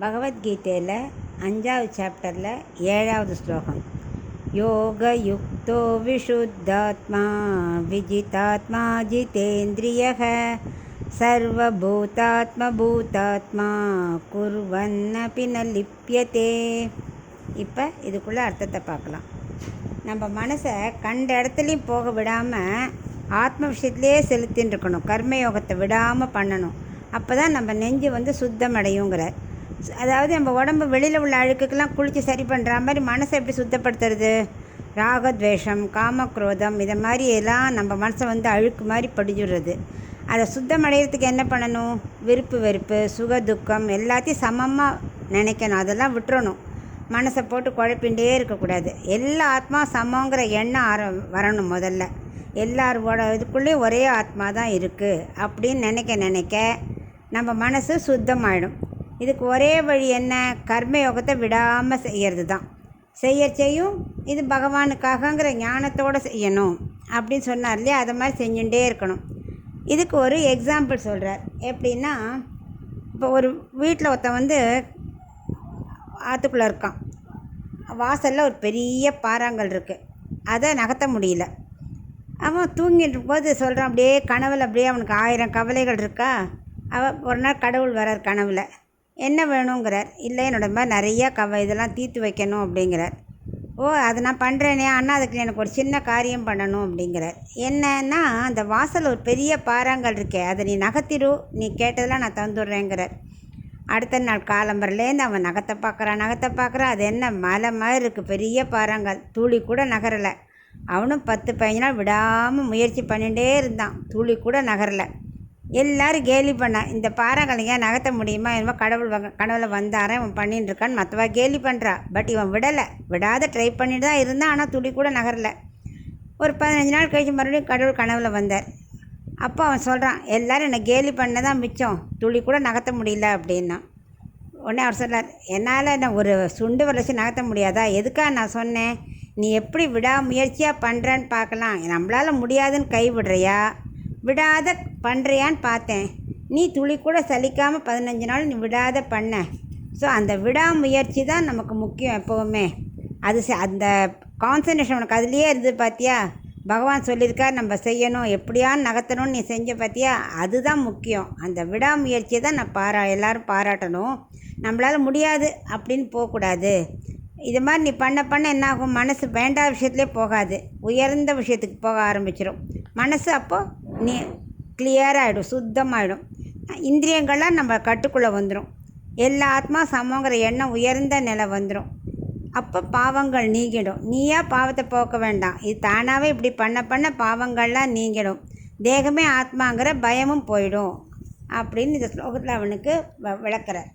பகவத்கீதையில் 5வது சாப்டரில் 7வது ஸ்லோகம். யோகயுக்தோ விஷுத்தாத்மா விஜிதாத்மா ஜிதேந்திரியः சர்வபூதாத்ம பூதாத்மா குர்வன்னபி ந லிப்யதே. இப்போ இதுக்குள்ளே அர்த்தத்தை பார்க்கலாம். நம்ம மனசை கண்ட இடத்துலையும் போக விடாமல் ஆத்ம விஷயத்துலேயே செலுத்தின்னு இருக்கணும். கர்மயோகத்தை விடாமல் பண்ணணும். அப்போ தான் நம்ம நெஞ்சு சுத்தம் அடையுங்கிறார். அதாவது நம்ம உடம்பு வெளியில் உள்ள அழுக்குக்கெல்லாம் குளித்து சரி பண்ணுற மாதிரி மனசை எப்படி சுத்தப்படுத்துறது? ராகத்வேஷம், காமக்ரோதம் இதை மாதிரி எல்லாம் நம்ம மனசை அழுக்கு மாதிரி படிஞ்சுடுறது. அதை சுத்தம் அடைகிறதுக்கு என்ன பண்ணணும்? விருப்பு வெறுப்பு, சுக துக்கம் எல்லாத்தையும் சமமாக நினைக்கணும். அதெல்லாம் விட்டுறணும். மனசை போட்டு குழப்பின்றே இருக்கக்கூடாது. எல்லா ஆத்மா சமங்கிற எண்ணம் வரணும். முதல்ல எல்லாரோட இதுக்குள்ளேயும் ஒரே ஆத்மா தான் இருக்குது அப்படின்னு நினைக்க நம்ம மனசு சுத்தமாயிடும். இதுக்கு ஒரே வழி என்ன? கர்மயோகத்தை விடாமல் செய்கிறது தான். செய்யும் இது பகவானுக்காகங்கிற ஞானத்தோடு செய்யணும் அப்படின்னு சொன்னார் இல்லையா? அதை மாதிரி செஞ்சுட்டே இருக்கணும். இதுக்கு ஒரு எக்ஸாம்பிள் சொல்கிறார். எப்படின்னா, இப்போ ஒரு வீட்டில் ஒருத்தன் ஆற்றுக்குள்ளே இருக்கான். வாசலில் ஒரு பெரிய பாறாங்கல் இருக்குது. அதை நகர்த்த முடியல. அவன் தூங்கிட்டு போது சொல்கிறான், அப்படியே கனவில் அப்படியே அவனுக்கு 1000 கவலைகள் இருக்கா. ஒரு நாள் கடவுள் வரார் கனவில். என்ன வேணுங்கிறார். இல்லை, என்னோட மாதிரி நிறையா இதெல்லாம் தீர்த்து வைக்கணும் அப்படிங்கிறார். ஓ, அதை நான் பண்ணுறேனே, ஆனால் அதுக்கு எனக்கு ஒரு சின்ன காரியம் பண்ணணும் அப்படிங்கிறார். என்னன்னா, அந்த வாசல் ஒரு பெரிய பாறாங்கல் இருக்கே, அதை நீ நகர்த்திடு, நீ கேட்டதெல்லாம் நான் தந்துடுறேங்கிறார். அடுத்த நாள் காலம்பரிலேருந்து அவன் நகத்தை பார்க்குறான். அது என்ன மலை மாதிரி இருக்குது, பெரிய பாறாங்கல், துளி கூட நகரலை. அவனும் 10-15 நாள் விடாமல் முயற்சி பண்ணிகிட்டே இருந்தான். துளி கூட நகரலை. எல்லோரும் கேலி பண்ணான். இந்த பாறாங்கல்லைங்க நகர்த்த முடியுமா? என்னமோ கடவுள் கனவில் வந்தாரன், இவன் பண்ணின்னு இருக்கான்னு மற்றவா கேலி பண்ணுறா. பட் இவன் விடாத ட்ரை பண்ணிட்டு தான் இருந்தான். ஆனால் துளி கூட நகரலை. ஒரு 15 நாள் கழிச்சு மறுபடியும் கடவுள் கனவில் வந்தார். அப்போ அவன் சொல்கிறான், எல்லோரும் என்னை கேலி பண்ணதான் மிச்சம், துளி கூட நகர்த்த முடியல அப்படின்னா. உடனே அவர் சொன்னார், என்னால் என்ன ஒரு சுண்டு வளர்ச்சி நகர்த்த முடியாதா? எதுக்காக நான் சொன்னேன்? நீ எப்படி விடாமுயற்சியாக பண்ணுறேன்னு பார்க்கலாம். நம்மளால் முடியாதுன்னு கைவிடுறியா, விடாத பண்ணுறியான்னு பார்த்தேன். நீ துளி கூட சலிக்காமல் 15 நாள் நீ விடாத பண்ண. ஸோ அந்த விடாமுயற்சி தான் நமக்கு முக்கியம் எப்போவுமே. அந்த கான்சன்ட்ரேஷன் உனக்கு அதுலேயே இருந்து பார்த்தியா? பகவான் சொல்லியிருக்கார் நம்ம செய்யணும், எப்படியான்னு நகர்த்தணும்னு நீ செஞ்ச பார்த்தியா? அதுதான் முக்கியம். அந்த விடாமுயற்சியை தான் எல்லோரும் பாராட்டணும். நம்மளால் முடியாது அப்படின்னு போகக்கூடாது. இது மாதிரி நீ பண்ண என்ன ஆகும்? மனசு வேண்டாத விஷயத்துலேயே போகாது, உயர்ந்த விஷயத்துக்கு போக ஆரம்பிச்சிடும். மனசு அப்போது நீ கிளியராகிடும், சுத்தமாகிடும். இந்திரியங்கள்லாம் நம்ம கட்டுக்குள்ளே வந்துடும். எல்லா ஆத்மா சமங்கிற எண்ணம் உயர்ந்த நிலை வந்துடும். அப்போ பாவங்கள் நீங்கிடும். நீயா பாவத்தை போக்க வேண்டாம். இது தானாகவே இப்படி பண்ண பாவங்கள்லாம் நீங்கிடும். தேகமே ஆத்மாங்கிற பயமும் போயிடும் அப்படின்னு இந்த ஸ்லோகத்தில் அவனுக்கு விளக்குறார்.